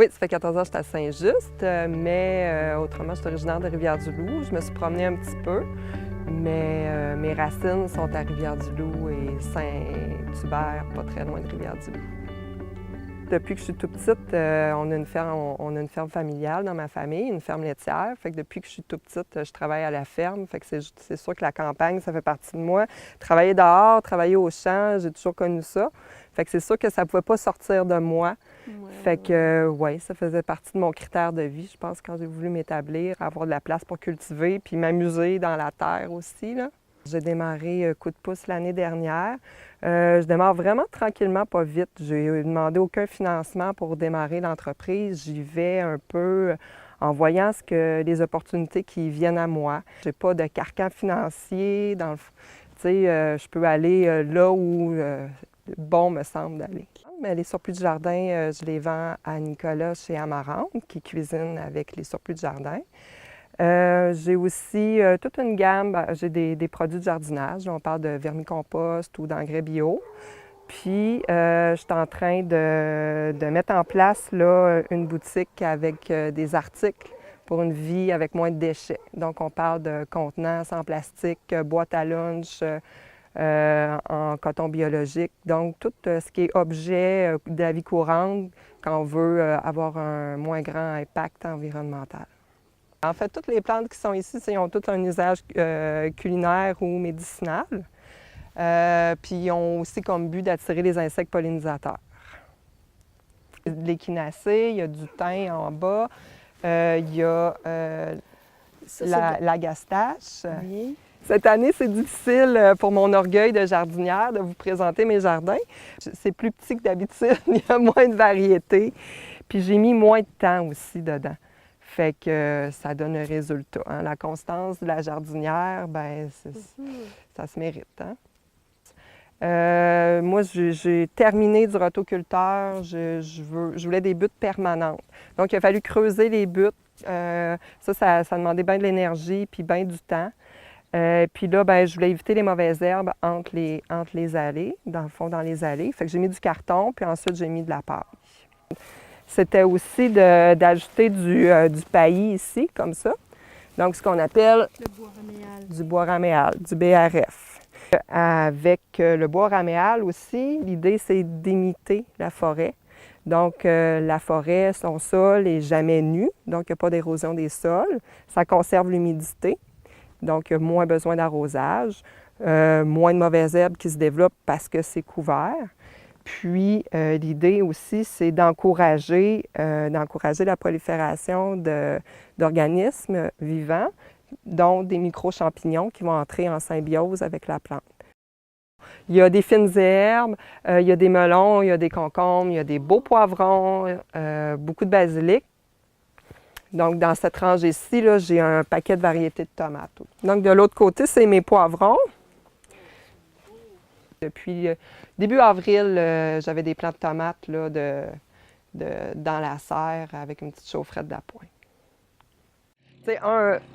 Oui, ça fait 14 ans que je suis à Saint-Just, mais autrement, je suis originaire de Rivière-du-Loup. Je me suis promenée un petit peu, mais mes racines sont à Rivière-du-Loup et Saint-Hubert, pas très loin de Rivière-du-Loup. Depuis que je suis toute petite, on a une ferme familiale dans ma famille, une ferme laitière. Fait que depuis que je suis toute petite, je travaille à la ferme. Fait que c'est sûr que la campagne, ça fait partie de moi. Travailler dehors, travailler au champ, j'ai toujours connu ça. Fait que c'est sûr que ça ne pouvait pas sortir de moi. Fait que, ouais, ça faisait partie de mon critère de vie, je pense, quand j'ai voulu m'établir, avoir de la place pour cultiver, puis m'amuser dans la terre aussi, là. J'ai démarré coup de pouce l'année dernière. Je démarre vraiment tranquillement, pas vite. J'ai demandé aucun financement pour démarrer l'entreprise. J'y vais un peu en voyant les opportunités qui viennent à moi. J'ai pas de carcan financier. Tu sais, je peux aller là où bon me semble d'aller. Mais les surplus de jardin, je les vends à Nicolas chez Amarante, qui cuisine avec les surplus de jardin. J'ai aussi toute une gamme, j'ai des produits de jardinage. On parle de vermicompost ou d'engrais bio. Puis, je suis en train de mettre en place là, une boutique avec des articles pour une vie avec moins de déchets. Donc, on parle de contenants en plastique, boîtes à lunch, en coton biologique. Donc, tout ce qui est objet de la vie courante quand on veut avoir un moins grand impact environnemental. En fait, toutes les plantes qui sont ici, ils ont tous un usage culinaire ou médicinal. Puis ils ont aussi comme but d'attirer les insectes pollinisateurs. L'échinacée, il y a du thym en bas, il y a l'agastache. Oui. Cette année, c'est difficile pour mon orgueil de jardinière de vous présenter mes jardins. C'est plus petit que d'habitude, il y a moins de variétés. Puis j'ai mis moins de temps aussi dedans. Fait que ça donne un résultat. Hein. La constance de la jardinière, bien, ça se mérite. Hein? Moi, j'ai terminé du rotoculteur. Je voulais des buttes permanentes. Donc, il a fallu creuser les buttes. Ça demandait bien de l'énergie puis bien du temps. Puis là, bien, je voulais éviter les mauvaises herbes entre les allées, dans le fond, dans les allées. Fait que j'ai mis du carton, puis ensuite, j'ai mis de la paille. C'était aussi d'ajouter du paillis ici, comme ça. Donc, ce qu'on appelle du bois raméal, du BRF. Avec le bois raméal aussi, l'idée, c'est d'imiter la forêt. Donc, la forêt, son sol n'est jamais nu, donc il n'y a pas d'érosion des sols. Ça conserve l'humidité, donc il y a moins besoin d'arrosage, moins de mauvaises herbes qui se développent parce que c'est couvert. Puis, l'idée aussi, c'est d'encourager la prolifération d'organismes vivants, dont des micro-champignons qui vont entrer en symbiose avec la plante. Il y a des fines herbes, il y a des melons, il y a des concombres, il y a des beaux poivrons, beaucoup de basilic. Donc, dans cette rangée-ci, j'ai un paquet de variétés de tomates. Donc, de l'autre côté, c'est mes poivrons. Depuis début avril, j'avais des plants de tomates là, dans la serre avec une petite chaufferette d'appoint.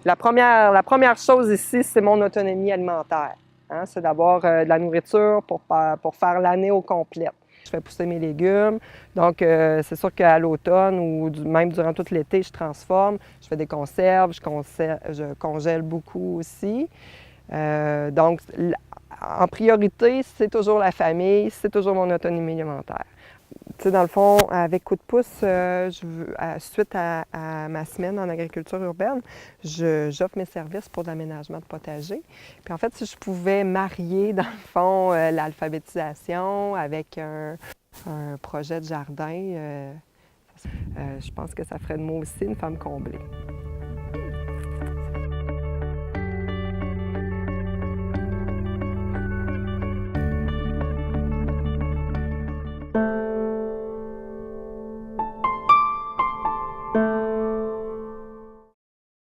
La première chose ici, c'est mon autonomie alimentaire. Hein? C'est d'avoir de la nourriture pour faire l'année au complet. Je fais pousser mes légumes. Donc, c'est sûr qu'à l'automne ou même durant tout l'été, je transforme. Je fais des conserves, je congèle beaucoup aussi. Donc, en priorité, c'est toujours la famille, c'est toujours mon autonomie alimentaire. Tu sais, dans le fond, avec Coup de pouce, suite à ma semaine en agriculture urbaine, j'offre mes services pour l'aménagement de potager. Puis en fait, si je pouvais marier, dans le fond, l'alphabétisation avec un projet de jardin, je pense que ça ferait de moi aussi une femme comblée.